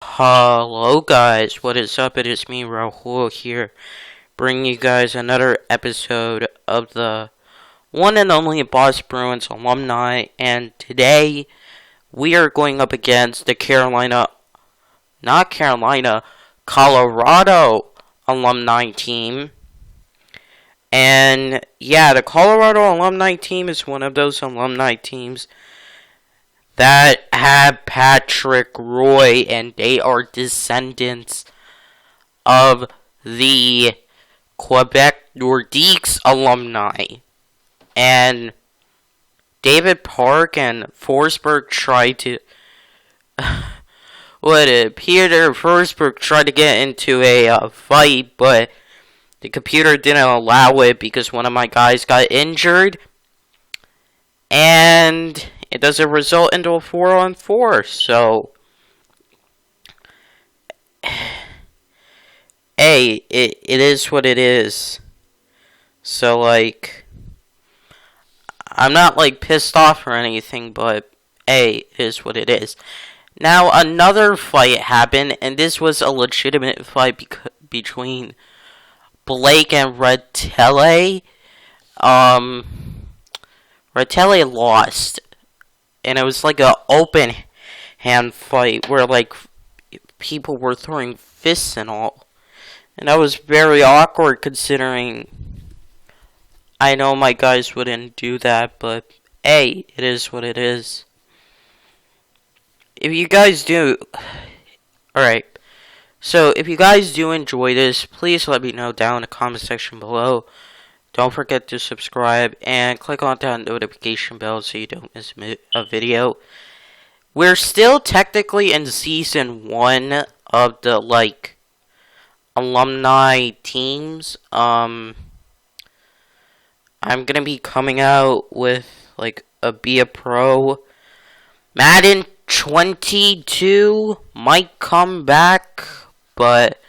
Hello guys, what is up? It is me, Rahul here, bringing you guys another episode of the one and only Boss Bruins Alumni, and today we are going up against the Colorado Alumni team. And yeah, the Colorado Alumni team is one of those alumni teams that have Patrick Roy, and they are descendants of the Quebec Nordiques alumni. And David Park and Forsberg tried to Peter Forsberg tried to get into a fight, but the computer didn't allow it because one of my guys got injured, and it doesn't result into a 4-on-4. So, hey, it is what it is. So, like, I'm not, like, pissed off or anything, but, hey, it is what it is. Now, another fight happened, and this was a legitimate fight between Blake and Redtele. Redtele lost, and it was like an open hand fight where, like, people were throwing fists and all. And that was very awkward considering I know my guys wouldn't do that, but hey, it is what it is. If you guys do, alright, so if you guys do enjoy this, please let me know down in the comment section below. Don't forget to subscribe and click on that notification bell so you don't miss a video. We're still technically in season 1 of the, like, alumni teams. I'm gonna be coming out with, like, Be a Pro. Madden 22 might come back, but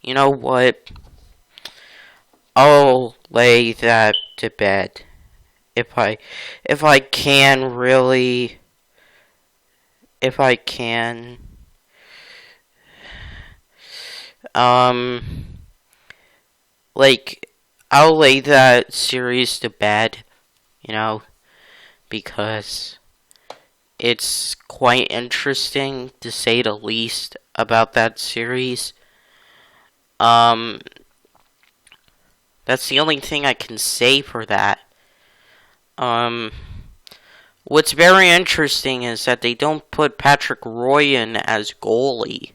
you know what? I'll lay that to bed if I can really, if I can. Like, I'll lay that series to bed, you know, because it's quite interesting, to say the least, about that series. That's the only thing I can say for that. What's very interesting is that they don't put Patrick Roy in as goalie.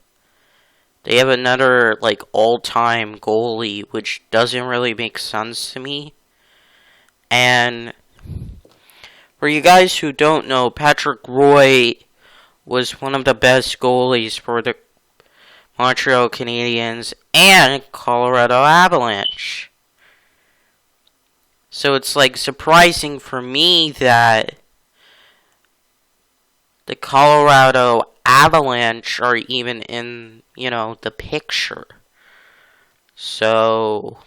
They have another, like, all-time goalie, which doesn't really make sense to me. And for you guys who don't know, Patrick Roy was one of the best goalies for the Montreal Canadiens and Colorado Avalanche. So it's, like, surprising for me that the Colorado Avalanche are even in, you know, the picture. So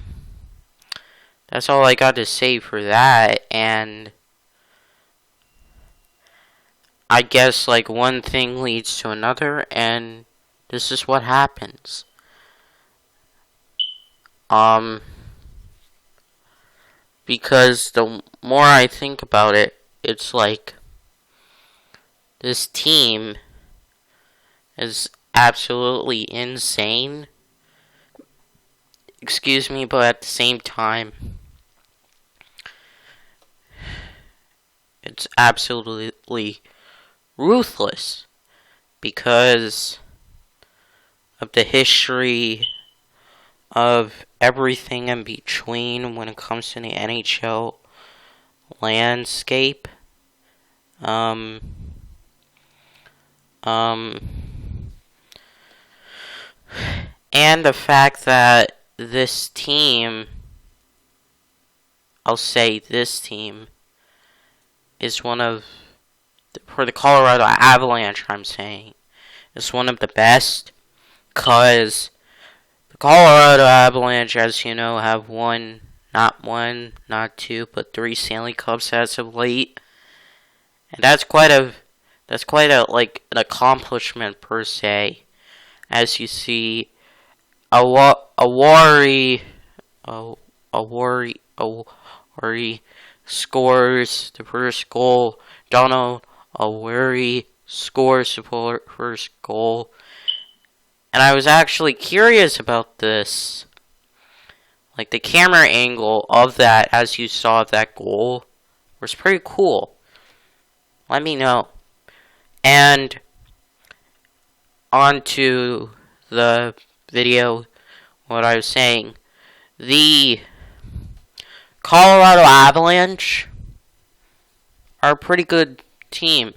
that's all I got to say for that. And I guess, like, one thing leads to another, and this is what happens. Because the more I think about it, it's like this team is absolutely insane. Excuse me, but at the same time, it's absolutely ruthless because of the history of everything in between when it comes to the NHL landscape. And the fact that this team, I'll say this team, is one of, for the Colorado Avalanche, I'm saying, is one of the best, because the Colorado Avalanche, as you know, have won, not one, not two, but 3 Stanley Cups as of late. And that's quite a That's quite an accomplishment per se. As you see, Awari scores the first goal. Donald Awari scores the first goal. And I was actually curious about this. Like, the camera angle of that, as you saw of that goal, was pretty cool. Let me know. And on to the video, what I was saying. The Colorado Avalanche are a pretty good team.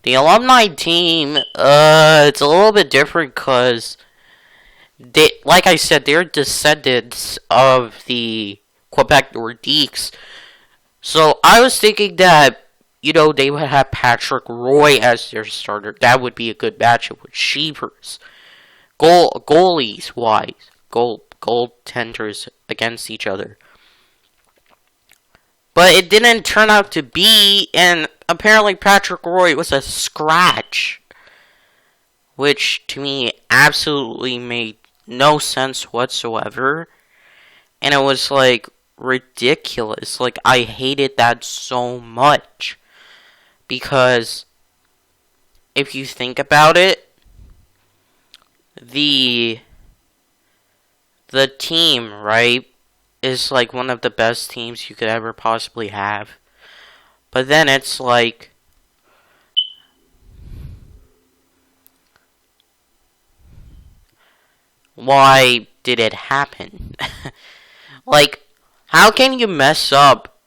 The alumni team, it's a little bit different because they, like I said, they're descendants of the Quebec Nordiques. So I was thinking that, they would have Patrick Roy as their starter. That would be a good matchup with Sheevers. Goalies wise, goaltenders against each other. But it didn't turn out to be, and apparently Patrick Roy was a scratch. Which, to me, absolutely made no sense whatsoever. And it was, ridiculous. I hated that so much. Because, if you think about it, the team, right, is one of the best teams you could ever possibly have. But then it's why did it happen? How can you mess up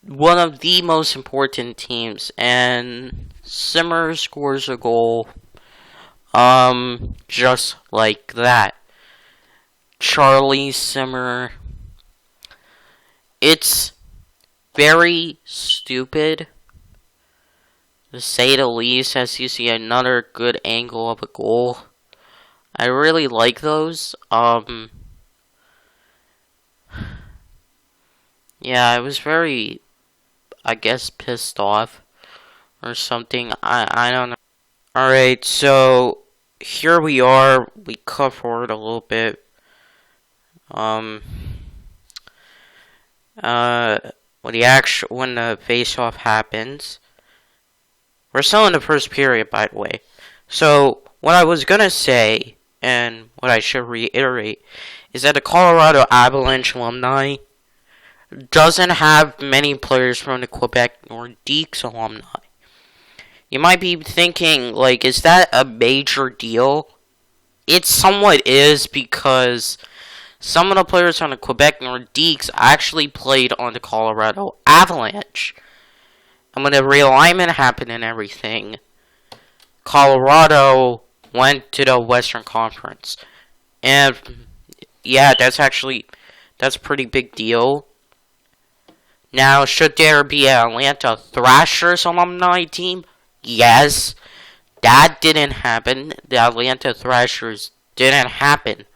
one of the most important teams and Simmer scores a goal just like that? Charlie Simmer. It's very stupid, to say the least, as you see another good angle of a goal. I really like those. Yeah, I was very, I guess, pissed off or something. I don't know. Alright, so here we are. We cut forward a little bit. When the face-off happens, we're still in the first period, by the way. So what I was gonna say, and what I should reiterate, is that the Colorado Avalanche alumni doesn't have many players from the Quebec Nordiques alumni. You might be thinking, is that a major deal? It somewhat is, because some of the players on the Quebec Nordiques actually played on the Colorado Avalanche. And when the realignment happened and everything, Colorado went to the Western Conference. And, yeah, that's a pretty big deal. Now, should there be an Atlanta Thrashers alumni team? Yes. That didn't happen. The Atlanta Thrashers didn't happen.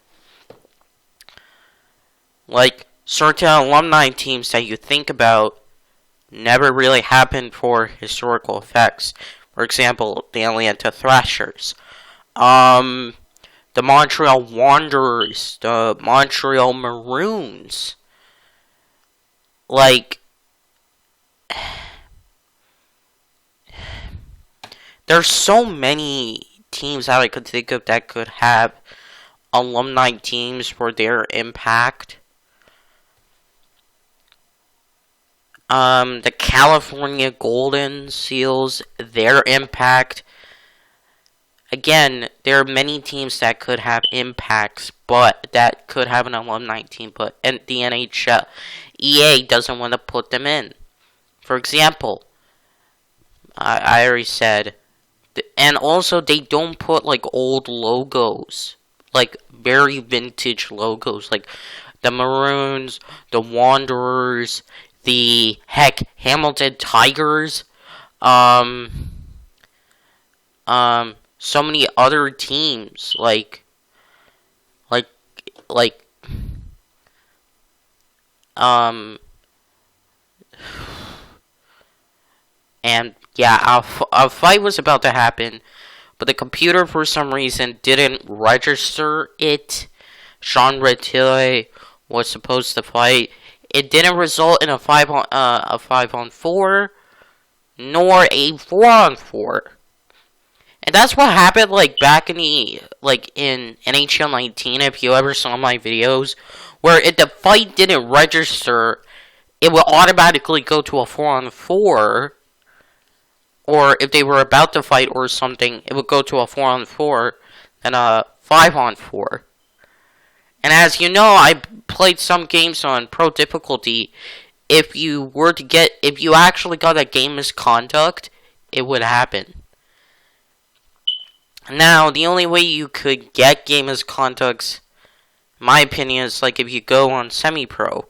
Certain alumni teams that you think about never really happened for historical effects. For example, the Atlanta Thrashers. The Montreal Wanderers. The Montreal Maroons. There's so many teams that I could think of that could have alumni teams for their impact. The California Golden Seals, their impact. Again, there are many teams that could have impacts, but that could have an alumni team, but the NHL, EA doesn't want to put them in. For example, I already said, and also they don't put old logos, very vintage logos, the Maroons, the Wanderers, the Hamilton Tigers, so many other teams, And yeah, a fight was about to happen, but the computer for some reason didn't register it. Sean Rettile was supposed to fight. It didn't result in a 5-on-4, nor a 4-on-4. And that's what happened, like, back in the, like, in NHL 19, if you ever saw my videos, where if the fight didn't register, it would automatically go to a 4-on-4, or if they were about to fight or something, it would go to a 4-on-4, and a 5-on-4. And as you know, I played some games on pro difficulty. If you actually got a game misconduct, it would happen. Now, the only way you could get game misconducts, in my opinion, is like if you go on semi-pro,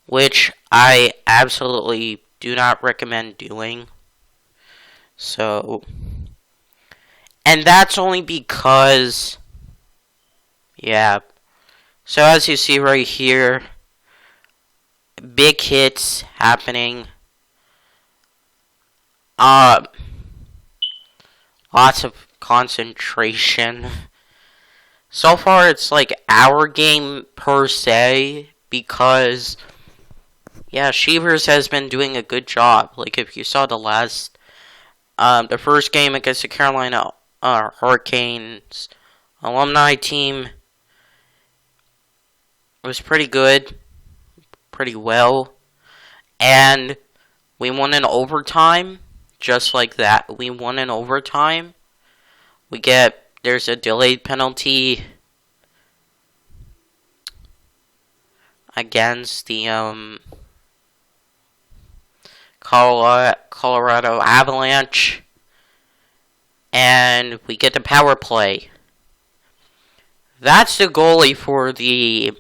which I absolutely do not recommend doing. So, and that's only because, yeah. So as you see right here, big hits happening. Lots of concentration. So far, it's like our game per se, because, yeah, Shevers has been doing a good job. Like, if you saw the the first game against the Carolina Hurricanes alumni team, it was pretty good, pretty well, and we won in overtime. Just like that, we won in overtime. There's a delayed penalty against the Colorado Avalanche, and we get the power play. That's the goalie for the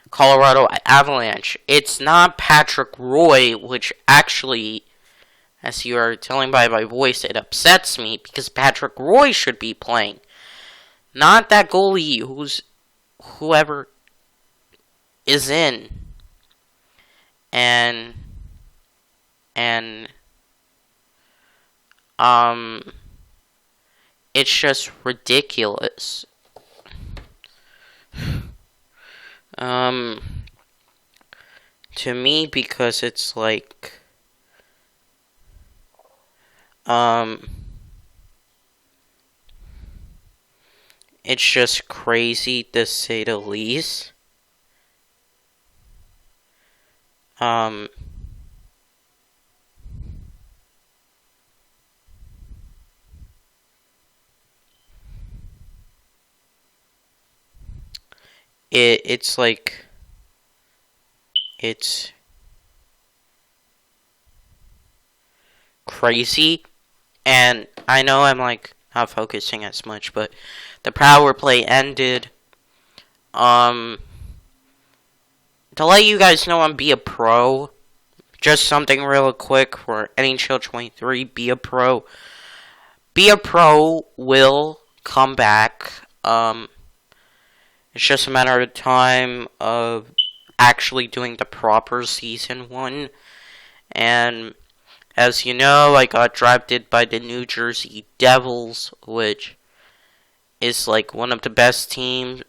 Colorado Avalanche. It's not Patrick Roy, which actually, as you are telling by my voice, it upsets me, because Patrick Roy should be playing. Not that goalie whoever is in. And it's just ridiculous. To me, because it's like, it's just crazy to say the least. It's like, it's crazy, and I know I'm like not focusing as much, but the power play ended. To let you guys know, I'm Be a Pro. Just something real quick for NHL 23. Be a Pro. Be a Pro will come back. It's just a matter of time of actually doing the proper season 1. And as you know, I got drafted by the New Jersey Devils, which is like one of the best teams.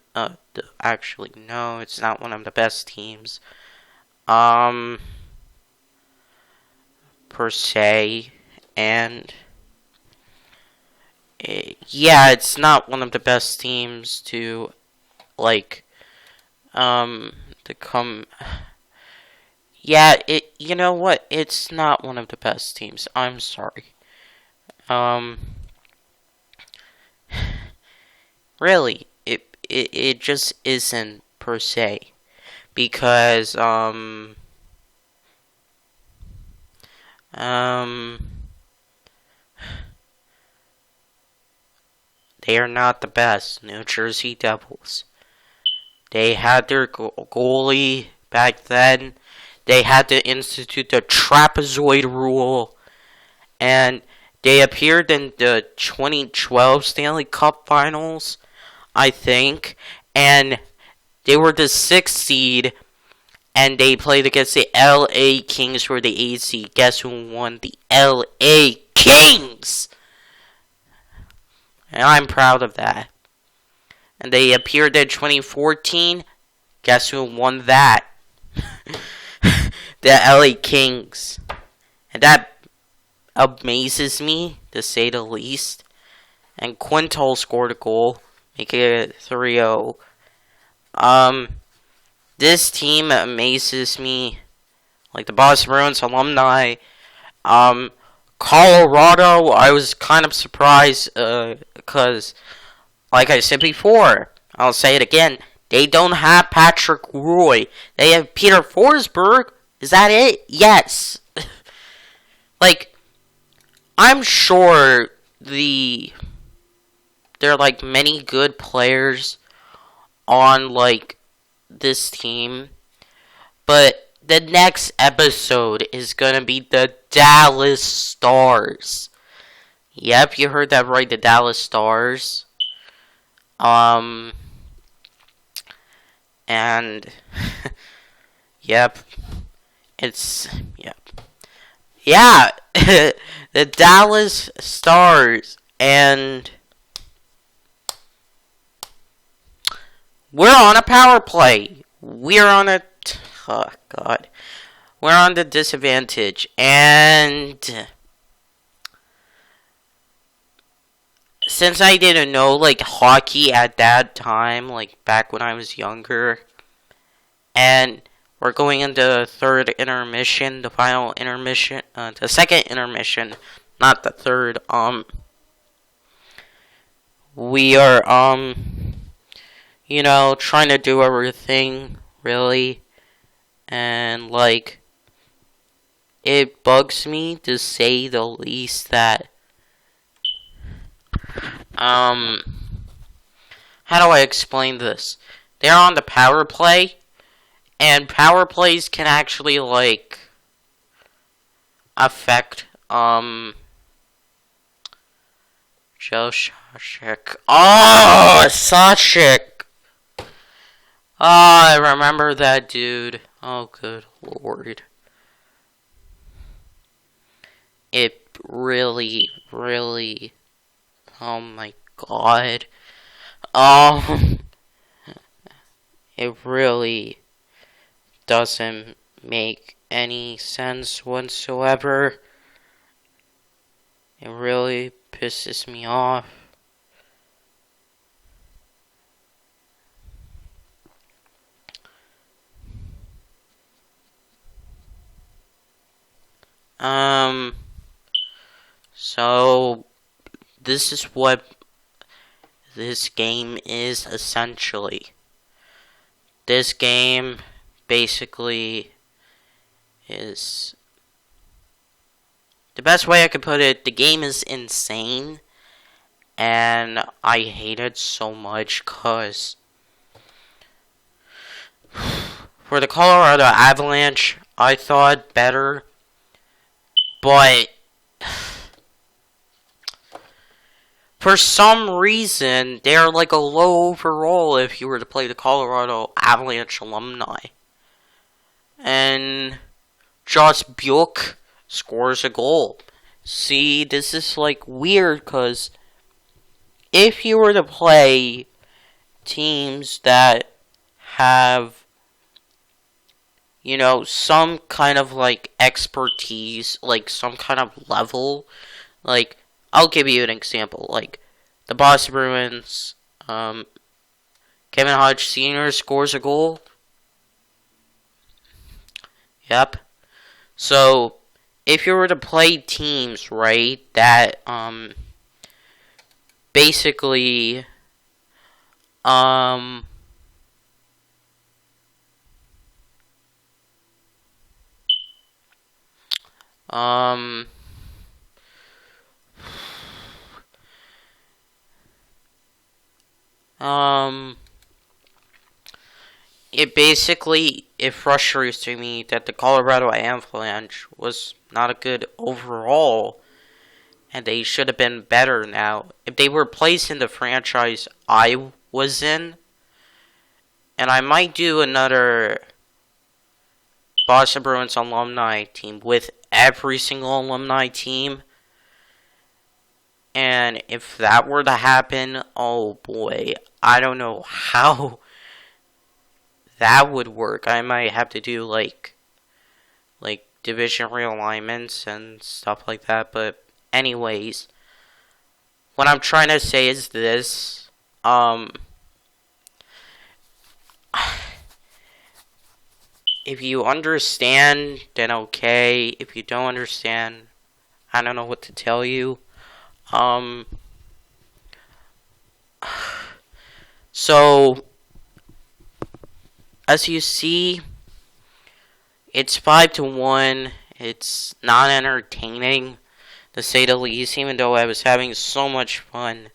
Actually, no, it's not one of the best teams. Per se. And yeah, it's not one of the best teams to, like, to come. Yeah, you know what? It's not one of the best teams. I'm sorry. Really, it just isn't per se, because they are not the best. New Jersey Devils. They had their goalie back then. They had to institute the trapezoid rule, and they appeared in the 2012 Stanley Cup Finals, I think, and they were the 6th seed, and they played against the LA Kings for the AC. Guess who won? The LA Kings! And I'm proud of that. And they appeared in 2014. Guess who won that? The LA Kings. And that amazes me, to say the least. And Quintal scored a goal, making it 3-0. This team amazes me. Like the Boston Bruins Alumni. Colorado, I was kind of surprised, because, like I said before, I'll say it again, they don't have Patrick Roy. They have Peter Forsberg. Is that it? Yes. Like, I'm sure there are, like, many good players on, like, this team. But the next episode is gonna be the Dallas Stars. Yep, you heard that right, the Dallas Stars. And yep. Yeah, the Dallas Stars, and we're on a power play. We're on a we're on the disadvantage, and since I didn't know, like, hockey at that time, like, back when I was younger, and we're going into the third intermission, the final intermission, the second intermission, not the third, we are, you know, trying to do everything, really, and, like, it bugs me, to say the least, that how do I explain this? They're on the power play, and power plays can actually, like, affect, Joe Sashik. Oh, Sashik! Oh, I remember that dude. Oh, good lord. It really, oh my god. It really doesn't make any sense whatsoever. It really pisses me off. So this is what this game is essentially. This game basically is, the best way I could put it, the game is insane, and I hate it so much, cause for the Colorado Avalanche, I thought better, but for some reason, they're like a low overall if you were to play the Colorado Avalanche Alumni. And Ray Bourque scores a goal. See, this is like weird, because if you were to play teams that have, you know, some kind of like expertise, like some kind of level, like, I'll give you an example, like the Boston Bruins, Kevin Hodge Sr. scores a goal. Yep. So, if you were to play teams, right, that, basically, it frustrates me that the Colorado Avalanche was not a good overall, and they should have been better now. If they were placed in the franchise I was in, and I might do another Boston Bruins alumni team with every single alumni team. And if that were to happen, oh boy, I don't know how that would work. I might have to do like division realignments and stuff like that. But anyways, what I'm trying to say is this. If you understand, then okay. If you don't understand, I don't know what to tell you. So, as you see, it's 5-1. It's not entertaining, to say the least, even though I was having so much fun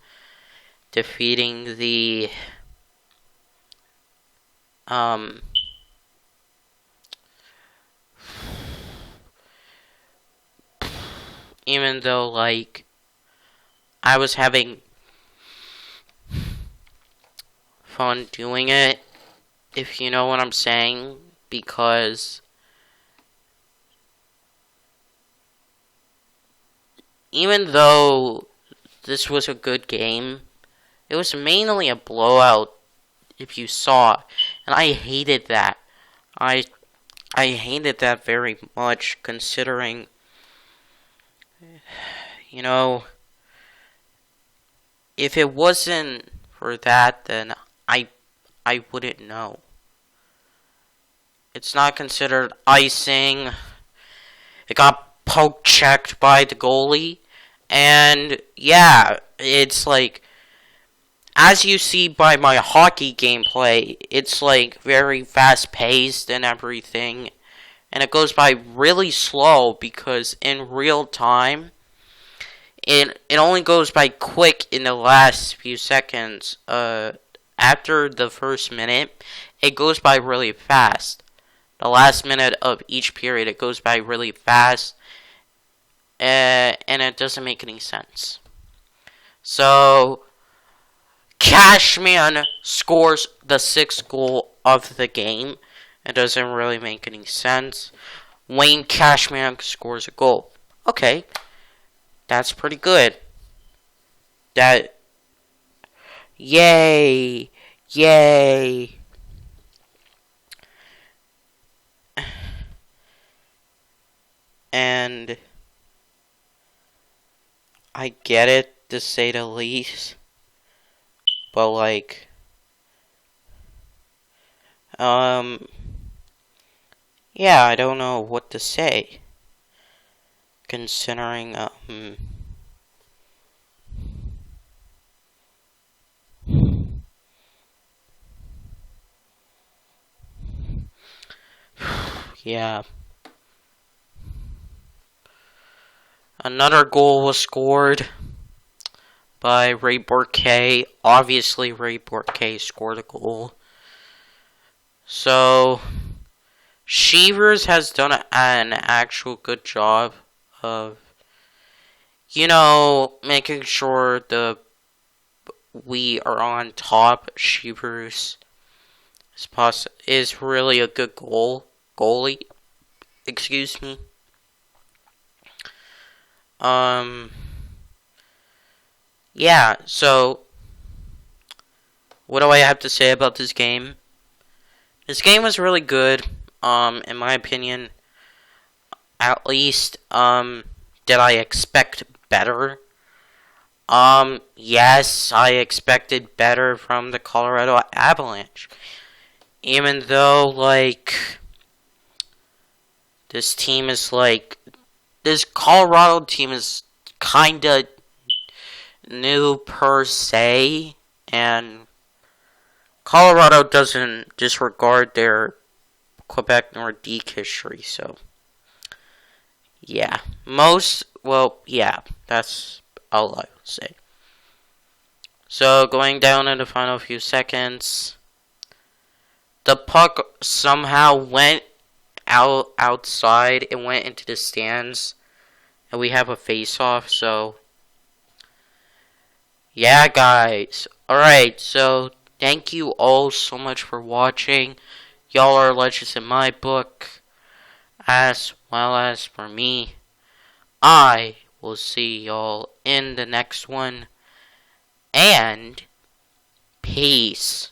defeating the even though like I was having fun doing it, if you know what I'm saying, because even though this was a good game, it was mainly a blowout, if you saw, and I hated that. I hated that very much, considering, you know, if it wasn't for that, then I wouldn't know. It's not considered icing. It got poke checked by the goalie. And yeah, it's like, as you see by my hockey gameplay, it's like very fast paced and everything. And it goes by really slow because in real time, it only goes by quick in the last few seconds. After the first minute, it goes by really fast. The last minute of each period, it goes by really fast. And it doesn't make any sense. So, Cashman scores the 6th goal of the game. It doesn't really make any sense. Wayne Cashman scores a goal. Okay, that's pretty good. Yay! Yay! And I get it, to say the least. But like, yeah, I don't know what to say, considering, yeah. Another goal was scored by Ray Bourque. Obviously, Ray Bourque scored a goal. So, Shivers has done an actual good job of, you know, making sure we are on top. Shivers is really a good goalie. Excuse me. Yeah, so what do I have to say about this game? This game was really good, in my opinion. At least, did I expect better? Yes, I expected better from the Colorado Avalanche. Even though, like, this Colorado team is kinda new per se, and Colorado doesn't disregard their Quebec Nordique history, so yeah. Yeah, that's all I will say. So, going down in the final few seconds, the puck somehow went outside. It went into the stands, and we have a face-off, so yeah, guys. Alright, so thank you all so much for watching. Y'all are legends in my book. As well as for me, I will see y'all in the next one. And peace.